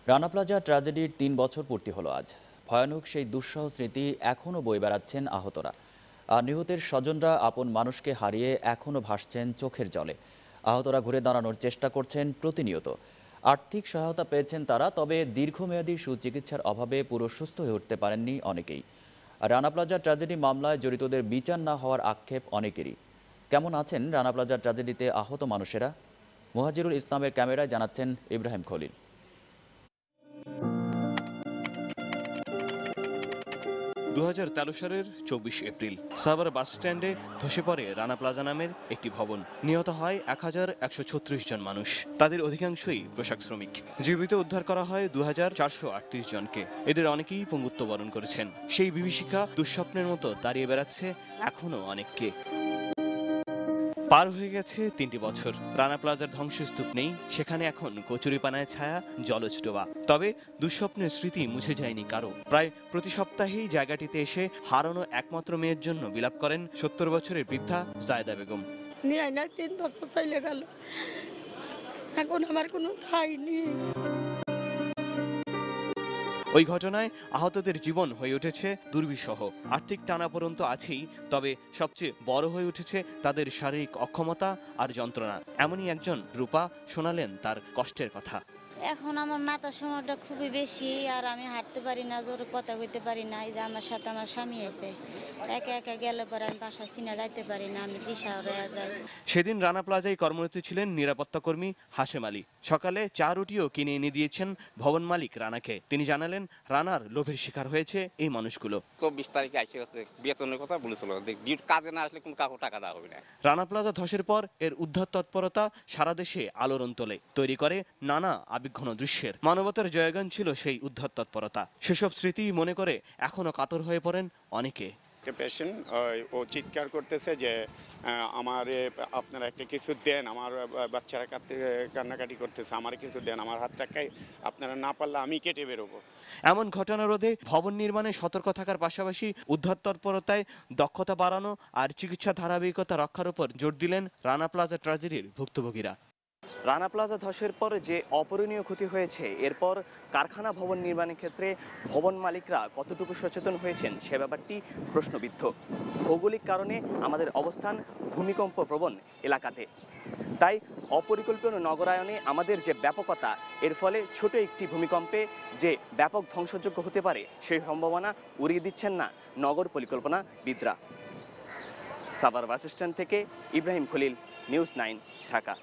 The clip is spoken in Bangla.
রানা প্লাজা ট্র্যাজেডির ৩ বছর পূর্তি হলো আজ। ভয়ানক সেই দুঃসহ স্মৃতি এখনও বয়ে বেড়াচ্ছেন আহতরা। আর নিহতের স্বজনরা আপন মানুষকে হারিয়ে এখনও ভাসছেন চোখের জলে। আহতরা ঘুরে দাঁড়ানোর চেষ্টা করছেন প্রতিনিয়ত। আর্থিক সহায়তা পেয়েছেন তারা, তবে দীর্ঘমেয়াদী সুচিকিৎসার অভাবে পুরো সুস্থ হয়ে উঠতে পারেননি অনেকেই। রানা প্লাজা ট্র্যাজেডি মামলায় জড়িতদের বিচার না হওয়ার আক্ষেপ অনেকেরই। কেমন আছেন রানা প্লাজা ট্র্যাজেডিতে আহত মানুষেরা? মুহাজিরুল ইসলামের ক্যামেরায় জানাচ্ছেন ইব্রাহিম খলিল। 2013 সালের 24 এপ্রিল সাভার বাস স্ট্যান্ডে ধসে পড়ে রানা প্লাজা নামের একটি ভবন। নিহত হয় 1136 জন মানুষ। তাদের অধিকাংশই পোশাক শ্রমিক। জীবিত উদ্ধার করা হয় 2438 জনকে। এদের অনেকেই পঙ্গুত্ব বরণ করেছেন। সেই বিভীষিকা দুঃস্বপ্নের মতো দাঁড়িয়ে বেড়াচ্ছে এখনো অনেককে। পার হয়ে গেছে 3টি বছর। রানা প্লাজার ধ্বংসস্তূপ নেই, সেখানে এখন কচুরিপানায় ছায়া, জলজ ডোবা। তবে দুঃস্বপ্নের স্মৃতি মুছে যায়নি কারো। প্রায় প্রতি সপ্তাহেই জায়গাটিতে এসে হারানো একমাত্র মেয়ের জন্য বিলাপ করেন 70 বছরের বৃদ্ধা জায়েদা বেগম। 3 বছর চলে গেল, এখন আমার কোনো ঠাঁই নেই। ওই ঘটনায় আহতদের জীবন হয়ে উঠেছে দুর্বিষহ। আর্থিক টানাপোড়েন তো আছেই, তবে সবচেয়ে বড় হয়ে উঠেছে তাদের শারীরিক অক্ষমতা আর যন্ত্রণা। এমনই একজন রূপা শোনালেন তার কষ্টের কথা। এখন আমার মাথার সময়টা খুবই বেশি, আর আমি হাঁটতে পারি না, জোরে কথা কইতে পারি না। এই যে আমার সাথে আমার স্বামী আছে, একা একা গেলে পরে আমি বাসা চিনা যাইতে পারি না, আমি দিশা হয়ে যাই। সেদিন রানা প্লাজায় কর্মরত ছিলেন নিরাপত্তা কর্মী হাশেম আলী। সকালে চা রুটিও কিনে এনে দিয়েছেন ভবন মালিক রানাকে। তিনি জানালেন রানার লোভের শিকার হয়েছে এই মানুষগুলো। 20 তারিখে আসে বেতনের কথা বলেছিল, কাজে না আসলে কোনো কাউকে টাকা দেওয়া হবে না। রানা প্লাজা ধসের পর এর উদ্ধার তৎপরতা সারা দেশে আলোড়ন তোলে, তৈরি করে নানা আবেগঘন দৃশ্যের। মানবতার জয়গান ছিল সেই উদ্ধার তৎপরতা। সেসব স্মৃতি মনে করে এখনো কাতর হয়ে পড়েন অনেকে। পেশেন্ট ও চিৎকার করতেছে যে আপনারা একটা কিছু দেন, আমার বাচ্চারা কান্নাকাটি করতেছে, আমার কিছু দেন, আমার হাতটা আপনারা না পারলে আমি কেটে বেরোবো। এমন ঘটনা রোধে ভবন নির্মাণে সতর্ক থাকার পাশাপাশি উদ্ধার তৎপরতায় দক্ষতা বাড়ানো আর চিকিৎসা ধারাবাহিকতা রক্ষার উপর জোর দিলেন রানা প্লাজা ট্র্যাজেডির ভুক্তভোগীরা। রানা প্লাজা ধসের পর যে অপূরণীয় ক্ষতি হয়েছে, এরপর কারখানা ভবন নির্মাণের ক্ষেত্রে ভবন মালিকরা কতটুকু সচেতন হয়েছেন সে ব্যাপারটি প্রশ্নবিদ্ধ। ভৌগোলিক কারণে আমাদের অবস্থান ভূমিকম্প প্রবণ এলাকাতে, তাই অপরিকল্পিত নগরায়নে আমাদের যে ব্যাপকতা, এর ফলে ছোট একটি ভূমিকম্পে যে ব্যাপক ধ্বংসযোগ্য হতে পারে সেই সম্ভাবনা উড়িয়ে দিচ্ছেন না নগর পরিকল্পনাবিদরা। সাভার বাস স্ট্যান্ড থেকে ইব্রাহিম খলিল, নিউজ 9, ঢাকা।